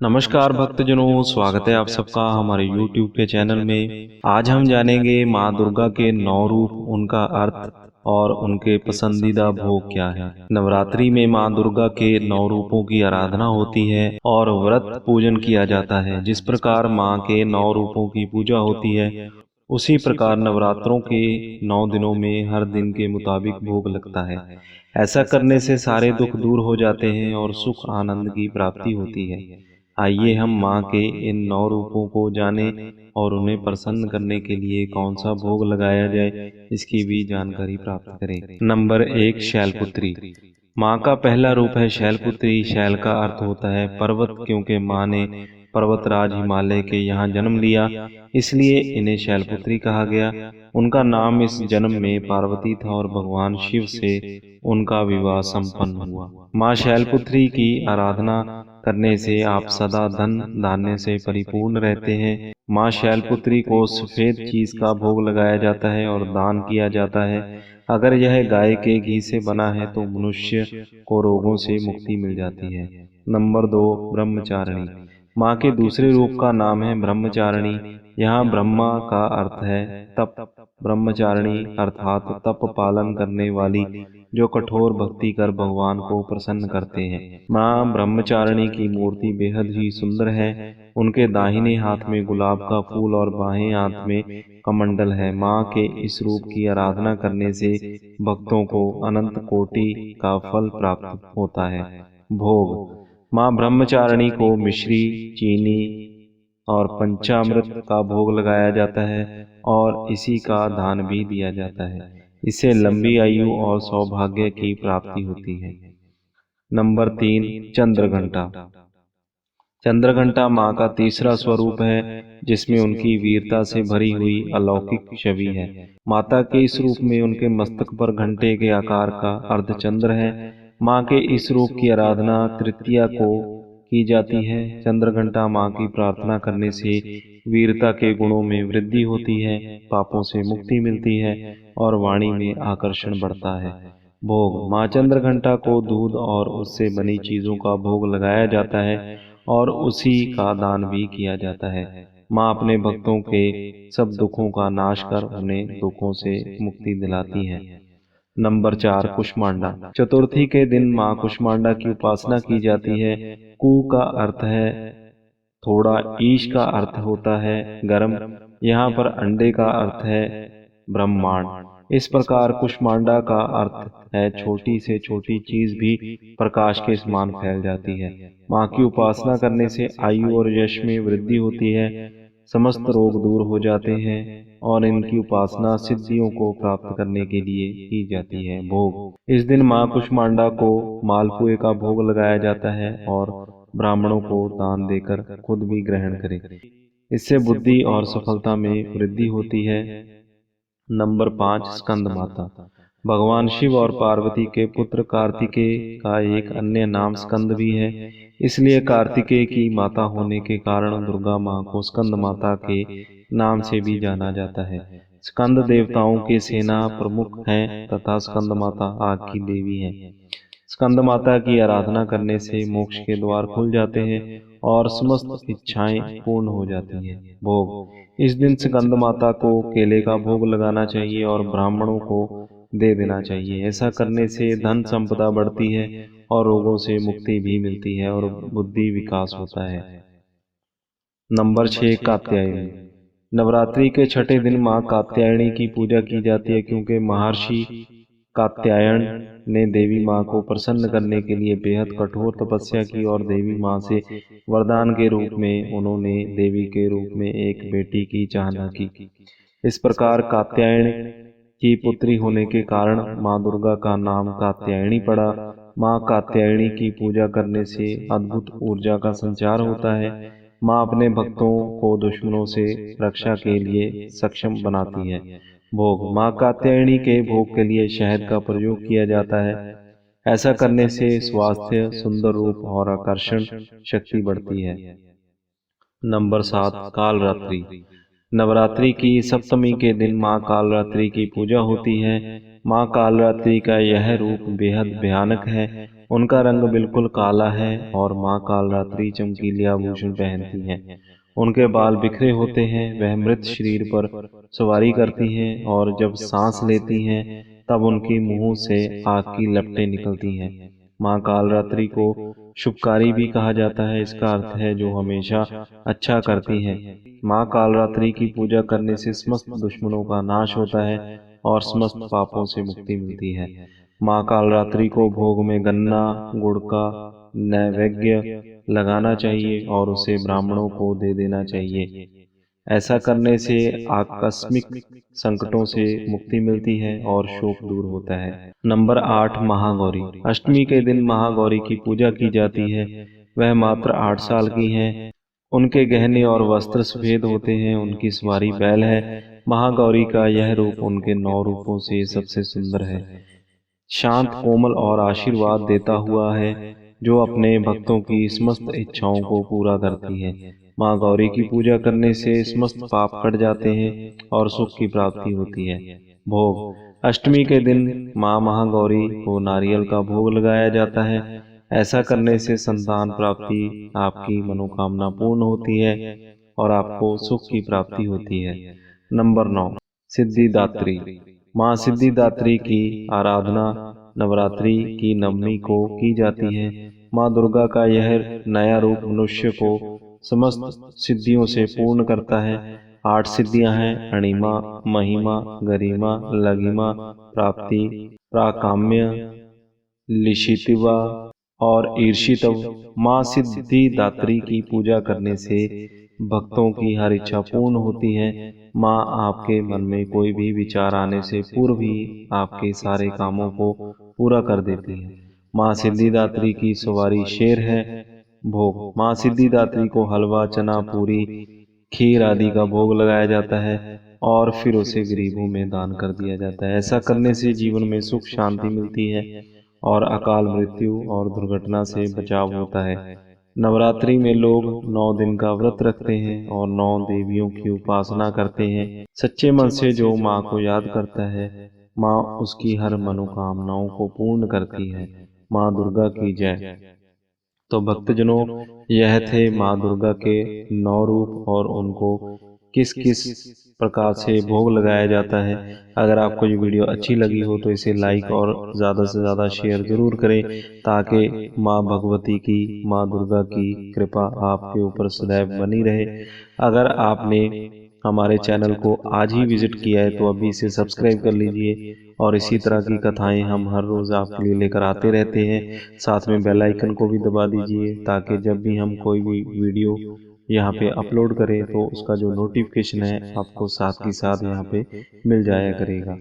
नमस्कार भक्तजनों, स्वागत है आप सबका हमारे YouTube के चैनल में। आज हम जानेंगे माँ दुर्गा के 9 रूप, उनका अर्थ और उनके पसंदीदा भोग क्या है। नवरात्रि में माँ दुर्गा के 9 रूपों की आराधना होती है और व्रत पूजन किया जाता है। जिस प्रकार माँ के 9 रूपों की पूजा होती है, उसी प्रकार नवरात्रों के 9 दिनों में हर दिन के मुताबिक भोग लगता है। ऐसा करने से सारे दुख दूर हो जाते हैं और सुख आनंद की प्राप्ति होती है। आइए हम माँ के इन 9 रूपों को जानें और उन्हें प्रसन्न करने के लिए कौन सा भोग लगाया जाए, इसकी भी जानकारी प्राप्त करें। नंबर 1, शैलपुत्री। माँ का पहला रूप है शैलपुत्री। शैल का अर्थ होता है पर्वत, क्योंकि माँ ने पर्वतराज हिमालय के यहाँ जन्म लिया, इसलिए इन्हें शैलपुत्री कहा गया। उनका नाम इस जन्म में पार्वती था और भगवान शिव से उनका विवाह संपन्न हुआ। माँ शैलपुत्री की आराधना करने से आप सदा धन धान्य से परिपूर्ण रहते हैं। माँ शैलपुत्री को सफेद चीज का भोग लगाया जाता है और दान किया जाता है। अगर यह गाय के घी से बना है तो मनुष्य को रोगों से मुक्ति मिल जाती है। नंबर 2, ब्रह्मचारिणी। माँ के दूसरे रूप का नाम है ब्रह्मचारिणी। यहाँ ब्रह्मा का अर्थ है तप। ब्रह्मचारिणी अर्थात तप पालन करने वाली, जो कठोर भक्ति कर भगवान को प्रसन्न करते हैं। माँ ब्रह्मचारिणी की मूर्ति बेहद ही सुंदर है। उनके दाहिने हाथ में गुलाब का फूल और बाएं हाथ में कमंडल है। माँ के इस रूप की आराधना करने से भक्तों को अनंत कोटि का फल प्राप्त होता है। भोग। माँ ब्रह्मचारिणी को मिश्री, चीनी और पंचामृत का भोग लगाया जाता है और इसी का दान भी दिया जाता है। इससे लंबी आयु और सौभाग्य की प्राप्ति होती है। नंबर 3, चंद्रघंटा। चंद्रघंटा माँ का तीसरा स्वरूप है, जिसमें उनकी वीरता से भरी हुई अलौकिक छवि है। माता के इस रूप में उनके मस्तक पर घंटे के आकार का अर्धचंद्र है। माँ के इस रूप की आराधना तृतीया को की जाती है। चंद्रघंटा माँ की प्रार्थना करने से वीरता के गुणों में वृद्धि होती है, पापों से मुक्ति मिलती है और वाणी में आकर्षण बढ़ता है। भोग। माँ चंद्रघंटा को दूध और उससे बनी चीजों का भोग लगाया जाता है और उसी का दान भी किया जाता है। माँ अपने भक्तों के सब दुखों का नाश कर उन्हें दुखों से मुक्ति दिलाती है। नंबर 4, कुष्मांडा। चतुर्थी के दिन माँ कुष्मांडा की उपासना की जाती है। कु का अर्थ है थोड़ा, ईश का अर्थ होता है गर्म, यहाँ पर अंडे का अर्थ है ब्रह्मांड। इस प्रकार कुष्मांडा का अर्थ है छोटी से छोटी चीज भी प्रकाश के समान फैल जाती है। माँ की उपासना करने से आयु और यश में वृद्धि होती है, समस्त रोग दूर हो जाते हैं और इनकी उपासना सिद्धियों को प्राप्त करने के लिए की जाती है। भोग। इस दिन माँ कुष्मांडा को मालपुए का भोग लगाया जाता है और ब्राह्मणों को दान देकर खुद भी ग्रहण करें। इससे बुद्धि और सफलता में वृद्धि होती है। नंबर 5, स्कंद माता। भगवान शिव और पार्वती के पुत्र कार्तिकेय का एक अन्य नाम स्कंद भी है, इसलिए कार्तिकेय की माता होने के कारण दुर्गा माँ को स्कंद माता के नाम से भी जाना जाता है। स्कंद देवताओं के सेना प्रमुख हैं तथा स्कंद माता आग की देवी है। स्कंद माता की आराधना करने से मोक्ष के द्वार खुल जाते हैं और समस्त इच्छाएं पूर्ण हो जाती हैं। भोग। इस दिन स्कंद माता को केले का भोग लगाना चाहिए और ब्राह्मणों को दे देना चाहिए। ऐसा करने से धन संपदा बढ़ती है और रोगों से मुक्ति भी मिलती है और बुद्धि विकास होता है। नंबर 6, कात्यायनी। नवरात्रि के छठे दिन माँ कात्यायनी की पूजा की जाती है, क्योंकि महर्षि कात्यायन ने देवी माँ को प्रसन्न करने के लिए बेहद कठोर तपस्या की और देवी माँ से वरदान के रूप में उन्होंने देवी के रूप में एक बेटी की चाहना की। इस प्रकार कात्यायन की पुत्री होने के कारण माँ दुर्गा का नाम कात्यायनी पड़ा। माँ कात्यायनी की पूजा करने से अद्भुत ऊर्जा का संचार होता है। माँ अपने भक्तों को दुश्मनों से रक्षा के लिए सक्षम बनाती है। भोग। माँ कात्यायनी के भोग के लिए शहद का प्रयोग किया जाता है। ऐसा करने से स्वास्थ्य, सुंदर रूप और आकर्षण शक्ति बढ़ती है। नंबर 7, कालरात्रि। नवरात्रि की सप्तमी के दिन माँ कालरात्रि की पूजा होती है। माँ कालरात्रि का यह रूप बेहद भयानक है उनका रंग बिल्कुल काला है और माँ कालरात्रि चमकीले आभूषण पहनती हैं। उनके बाल बिखरे होते हैं। वह मृत शरीर पर सवारी करती हैं और जब सांस लेती हैं तब उनके मुंह से आग की लपटें निकलती हैं। माँ कालरात्रि को शुभकारी भी कहा जाता है। इसका अर्थ है जो हमेशा अच्छा करती है। माँ कालरात्रि की पूजा करने से समस्त दुश्मनों का नाश होता है और समस्त पापों से मुक्ति मिलती है। माँ कालरात्रि को भोग में गन्ना गुड़ का नैवेद्य लगाना चाहिए और उसे ब्राह्मणों को दे देना चाहिए। ऐसा करने से आकस्मिक संकटों से मुक्ति मिलती है और शोक दूर होता है। नंबर 8, महागौरी। अष्टमी के दिन महागौरी की पूजा की जाती है। वह मात्र 8 साल की हैं। उनके गहने और वस्त्र सफेद होते हैं। उनकी सवारी बैल है। महागौरी का यह रूप उनके 9 रूपों से सबसे सुंदर है। शांत, कोमल और आशीर्वाद देता हुआ है, जो अपने भक्तों की समस्त इच्छाओं को पूरा करती है। माँ गौरी की पूजा करने से समस्त पाप कट जाते हैं और सुख की प्राप्ति होती है। भोग। अष्टमी के दिन माँ महागौरी को नारियल का भोग लगाया जाता है। ऐसा करने से संतान प्राप्ति, आपकी मनोकामना पूर्ण होती है और आपको सुख की प्राप्ति होती है। नंबर 9, सिद्धिदात्री। माँ सिद्धिदात्री की आराधना नवरात्रि की नवमी को की जाती है। माँ दुर्गा का यह नया रूप मनुष्य को समस्त सिद्धियों से पूर्ण करता है। 8 सिद्धियां हैं: अणिमा, महिमा, गरिमा, लघिमा, प्राप्ति, प्राकाम्य, लिशितिवा और ईर्षितव। माँ सिद्धिदात्री की पूजा करने से भक्तों की हर इच्छा पूर्ण होती है। माँ आपके मन में कोई भी विचार आने से पूर्व ही आपके सारे कामों को पूरा कर देती है। माँ सिद्धिदात्री की सवारी शेर है। भोग। माँ सिद्धिदात्री को हलवा, चना, पूरी, खीर आदि का भोग लगाया जाता है और फिर उसे गरीबों में दान कर दिया जाता है। ऐसा करने से जीवन में सुख शांति मिलती है और अकाल मृत्यु और दुर्घटना से बचाव होता है। नवरात्रि में लोग 9 दिन का व्रत रखते हैं और 9 देवियों की उपासना करते हैं। सच्चे मन से जो माँ को याद करता है, माँ उसकी हर मनोकामनाओं को पूर्ण करती है। माँ दुर्गा की जय। तो भक्तजनों, यह थे माँ दुर्गा के 9 रूप और उनको किस किस प्रकार से भोग लगाया जाता है। अगर आपको ये वीडियो अच्छी लगी हो तो इसे लाइक और ज़्यादा से ज़्यादा शेयर ज़रूर करें, ताकि माँ भगवती की, माँ दुर्गा की कृपा आपके ऊपर सदैव बनी रहे। अगर आपने हमारे चैनल को आज ही विजिट किया है तो अभी इसे सब्सक्राइब कर लीजिए और इसी तरह की कथाएं हम हर रोज़ आपके लिए लेकर आते रहते हैं। साथ में बेल आइकन को भी दबा दीजिए ताकि जब भी हम कोई भी वीडियो यहाँ पे अपलोड करें तो उसका जो नोटिफिकेशन है आपको साथ ही साथ यहाँ पे मिल जाया करेगा।